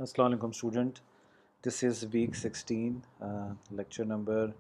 Assalamu alaikum student. This is week 16, lecture number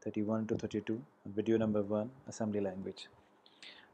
31 to 32, video number 1, assembly language.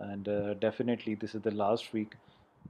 and definitely this is the last week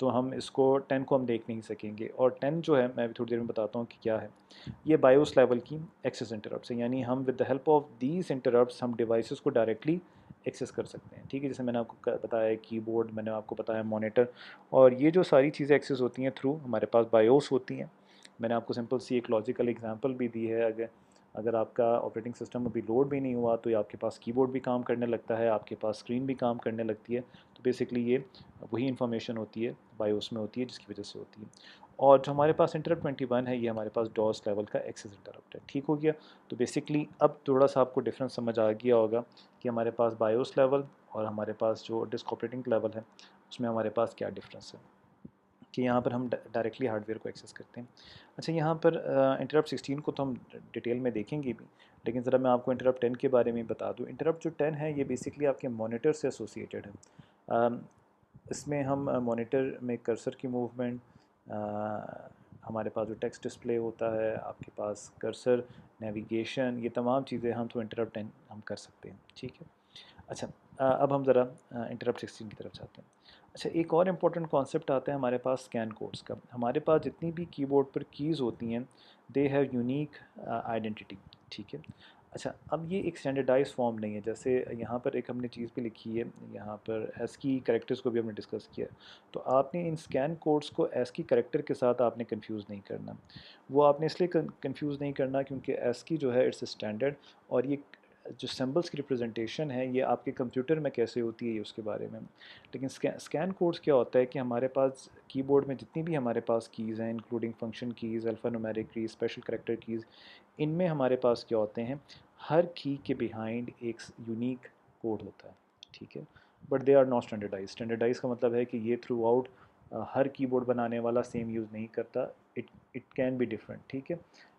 تو ہم اس کو 10 کو ہم دیکھ نہیں سکیں گے. اور 10 جو ہے میں ابھی تھوڑی دیر میں بتاتا ہوں کہ کیا ہے. یہ بایوس لیول کی ایکسیس انٹرپٹس ہیں، یعنی ہم with the help of these interrupts ہم ڈیوائسز کو ڈائریکٹلی ایکسیس کر سکتے ہیں. ٹھیک ہے، جیسے میں نے آپ کو بتایا کی بورڈ، میں نے آپ کو بتایا مانیٹر، اور یہ جو ساری چیزیں ایکسیس ہوتی ہیں تھرو ہمارے پاس بایوس ہوتی ہیں. میں نے آپ کو سمپل سی ایک لاجیکل اگزامپل بھی دی ہے. اگر آپ کا آپریٹنگ سسٹم ابھی لوڈ بھی نہیں ہوا تو آپ کے پاس کی بورڈ بھی کام کرنے لگتا ہے، آپ کے پاس اسکرین بھی کام کرنے لگتی ہے. تو بیسکلی یہ وہی انفارمیشن ہوتی ہے بایوس میں ہوتی ہے جس کی وجہ سے ہوتی ہے. اور جو ہمارے پاس انٹرپٹ 21 ہے، یہ ہمارے پاس ڈوس لیول کا ایکسیس انٹرپٹ ہے. ٹھیک ہو گیا. تو بیسکلی اب تھوڑا سا آپ کو ڈفرینس سمجھ آ گیا ہوگا کہ ہمارے پاس بایوس لیول اور ہمارے پاس جو ڈسک آپریٹنگ لیول ہے اس میں ہمارے پاس کیا ڈفرینس ہے، کہ یہاں پر ہم ڈائریکٹلی ہارڈ ویئر کو ایکسیس کرتے ہیں. اچھا، یہاں پر انٹرپٹ 16 کو تو ہم ڈیٹیل میں دیکھیں گے بھی، لیکن ذرا میں آپ کو انٹرپٹ 10 کے بارے میں بتا دوں. انٹرپٹ جو 10 ہے یہ بیسکلی آپ کے مانیٹر سے ایسوسیٹیڈ ہے. اس میں ہم مانیٹر میں کرسر کی موومنٹ، ہمارے پاس جو ٹیکسٹ ڈسپلے ہوتا ہے، آپ کے پاس کرسر، نیویگیشن، یہ تمام چیزیں ہم تھرو انٹرپٹ 10 ہم کر سکتے ہیں. ٹھیک ہے. اچھا، اب ہم ذرا انٹرپٹ 16 کی طرف جاتے ہیں. اچھا، ایک اور امپورٹنٹ کانسیپٹ آتا ہے ہمارے پاس اسکین کوڈس کا. ہمارے پاس جتنی بھی کی بورڈ پر کیز ہوتی ہیں دے ہیو یونیک آئیڈینٹی. ٹھیک ہے. اچھا، اب یہ ایک اسٹینڈرڈائز فارم نہیں ہے. جیسے یہاں پر ایک ہم نے چیز بھی لکھی ہے، یہاں پر ایس کی کریکٹرز کو بھی ہم نے ڈسکس کیا ہے. تو آپ نے ان اسکین کوڈس کو ایس کی کریکٹر کے ساتھ آپ نے کنفیوز نہیں کرنا. وہ آپ نے اس لیے کنفیوز نہیں کرنا کیونکہ ایس کی جو ہے اٹس اے اسٹینڈرڈ، اور یہ جو سمبلس کی ریپرزنٹیشن ہے یہ آپ کے کمپیوٹر میں کیسے ہوتی ہے یہ اس کے بارے میں. لیکن اسکین کوڈس کیا ہوتا ہے کہ ہمارے پاس کی بورڈ میں جتنی بھی ہمارے پاس کیز ہیں، including function keys, alphanumeric keys, special character keys, ان میں ہمارے پاس کیا ہوتے ہیں، ہر کی کے بیہائنڈ ایک یونیک کوڈ ہوتا ہے. ٹھیک ہے. But they are not standardize. Standardize کا مطلب ہے کہ یہ تھرو آؤٹ ہر کی بورڈ بنانے والا سیم یوز نہیں کرتا. It can be different. ٹھیک ہے.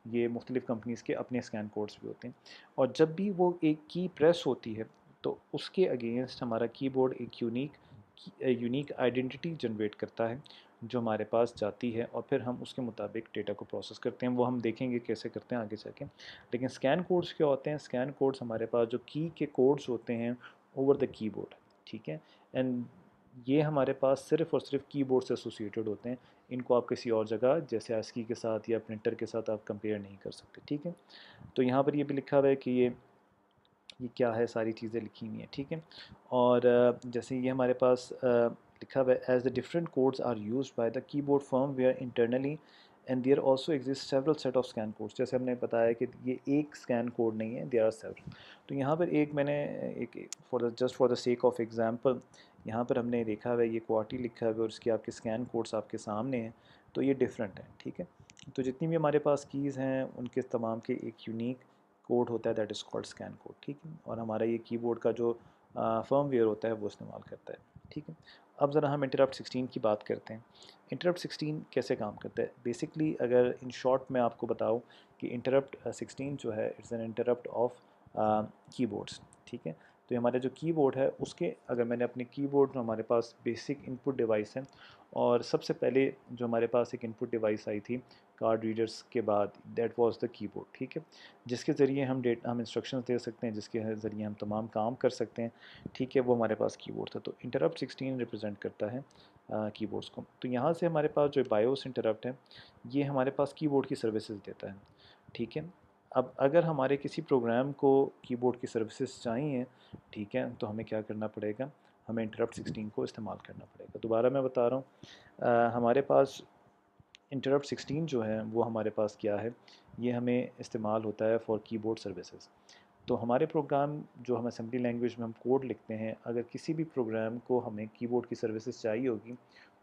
یہ مختلف کمپنیز کے اپنے اسکین کوڈس بھی ہوتے ہیں، اور جب بھی وہ ایک کی پریس ہوتی ہے تو اس کے اگینسٹ ہمارا کی بورڈ ایک یونیک آئیڈینٹی جنریٹ کرتا ہے جو ہمارے پاس جاتی ہے، اور پھر ہم اس کے مطابق ڈیٹا کو پروسیس کرتے ہیں. وہ ہم دیکھیں گے کیسے کرتے ہیں آگے جا کے. لیکن اسکین کوڈس کیا ہوتے ہیں؟ اسکین کوڈس ہمارے پاس جو کی کے کوڈس ہوتے ہیں اوور دا کی بورڈ. ٹھیک ہے. اینڈ یہ ہمارے پاس صرف اور صرف کی بورڈ سے ایسوسیٹیڈ ہوتے ہیں. ان کو آپ کسی اور جگہ جیسے ASCII کے ساتھ یا پرنٹر کے ساتھ آپ کمپیئر نہیں کر سکتے. ٹھیک ہے. تو یہاں پر یہ بھی لکھا ہوا ہے کہ یہ کیا ہے، ساری چیزیں لکھی ہوئی ہیں. ٹھیک ہے. اور جیسے یہ ہمارے پاس لکھا ہوا ہے as the different codes are used by the keyboard firmware internally and there also exist several set of scan codes. جیسے ہم نے بتایا کہ یہ ایک اسکین کوڈ نہیں ہے، دیئر آر سیورل. تو یہاں پر ایک میں نے ایک just for the sake of example یہاں پر ہم نے دیکھا ہوا ہے یہ کوارٹی لکھا ہوا ہے اور اس کے آپ کے اسکین کوڈس آپ کے سامنے ہیں، تو یہ ڈفرینٹ ہیں. ٹھیک ہے. تو جتنی بھی ہمارے پاس کیز ہیں ان کے تمام کے ایک یونیک کوڈ ہوتا ہے، that is called scan code. ٹھیک ہے. اور ہمارا یہ کی بورڈ کا جو فرم ویئر ہوتا ہے وہ استعمال کرتا ہے. ٹھیک ہے. اب ذرا ہم انٹرپٹ 16 کی بات کرتے ہیں. انٹرپٹ 16 کیسے کام کرتا ہے؟ بیسکلی اگر ان شارٹ میں آپ کو بتاؤں کہ انٹرپٹ 16 جو ہے اٹس این انٹرپٹ آف کی بورڈس. ٹھیک ہے. تو ہمارا جو کی بورڈ ہے اس کے اگر میں نے اپنے کی بورڈ جو ہمارے پاس بیسک ان پٹ ڈیوائس ہے، اور سب سے پہلے جو ہمارے پاس ایک ان پٹ ڈیوائس آئی تھی کارڈ ریڈرز کے بعد، دیٹ واز دا کی بورڈ. ٹھیک ہے. جس کے ذریعے ہم انسٹرکشنز دے سکتے ہیں، جس کے ذریعے ہم تمام کام کر سکتے ہیں. ٹھیک ہے. وہ ہمارے پاس کی بورڈ تھا. تو انٹرپٹ 16 ریپرزینٹ کرتا ہے کی بورڈس کو. تو یہاں سے ہمارے پاس جو بایوس انٹرپٹ ہے یہ ہمارے پاس کی بورڈ کی سروسز دیتا ہے. ٹھیک ہے. اب اگر ہمارے کسی پروگرام کو کی بورڈ کی سروسز چاہیے، ٹھیک ہے، تو ہمیں کیا کرنا پڑے گا؟ ہمیں انٹرپٹ 16 کو استعمال کرنا پڑے گا. دوبارہ میں بتا رہا ہوں، ہمارے پاس انٹرپٹ 16 جو ہے وہ ہمارے پاس کیا ہے، یہ ہمیں استعمال ہوتا ہے فار کی بورڈ سروسز. تو ہمارے پروگرام جو ہم اسمبلی لینگویج میں ہم کوڈ لکھتے ہیں، اگر کسی بھی پروگرام کو ہمیں کی بورڈ کی سروسز چاہیے ہوگی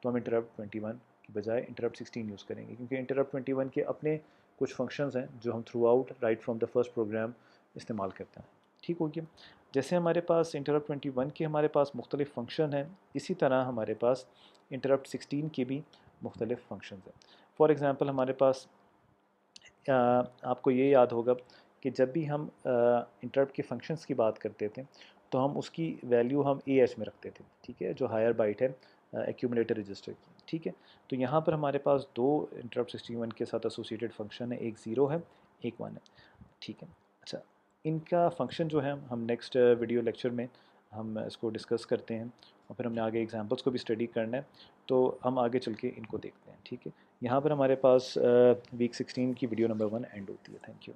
تو ہم انٹرپٹ 21 کی بجائے انٹرپٹ 16 یوز کریں گے، کیونکہ انٹرپٹ 21 کے اپنے کچھ فنکشنز ہیں جو ہم throughout right from the first program استعمال کرتے ہیں. ٹھیک ہو گیا. جیسے ہمارے پاس انٹرپٹ 21 کے ہمارے پاس مختلف فنکشن ہیں، اسی طرح ہمارے پاس انٹرپٹ 16 کے بھی مختلف فنکشنز ہیں. فار ایگزامپل ہمارے پاس آپ کو یہ یاد ہوگا کہ جب بھی ہم انٹرپٹ کے فنکشنز کی بات کرتے تھے تو ہم اس کی ویلیو ہم AH میں رکھتے تھے. ٹھیک ہے. جو ہائر بائٹ ہے ایکیومولیٹر رجسٹر کی. ٹھیک ہے. تو یہاں پر ہمارے پاس دو انٹرپٹ 61 کے ساتھ ایسوسیٹیڈ فنکشن ہے، ایک 0 ہے ایک 1 ہے. ٹھیک ہے. اچھا، ان کا فنکشن جو ہے ہم نیکسٹ ویڈیو لیکچر میں ہم اس کو ڈسکس کرتے ہیں اور پھر ہم نے آگے ایگزامپلس کو بھی اسٹڈی کرنا ہے. تو ہم آگے چل کے ان کو دیکھتے ہیں. ٹھیک ہے, یہاں پر ہمارے پاس ویک 16 کی ویڈیو نمبر 1 اینڈ ہوتی ہے. Thank you.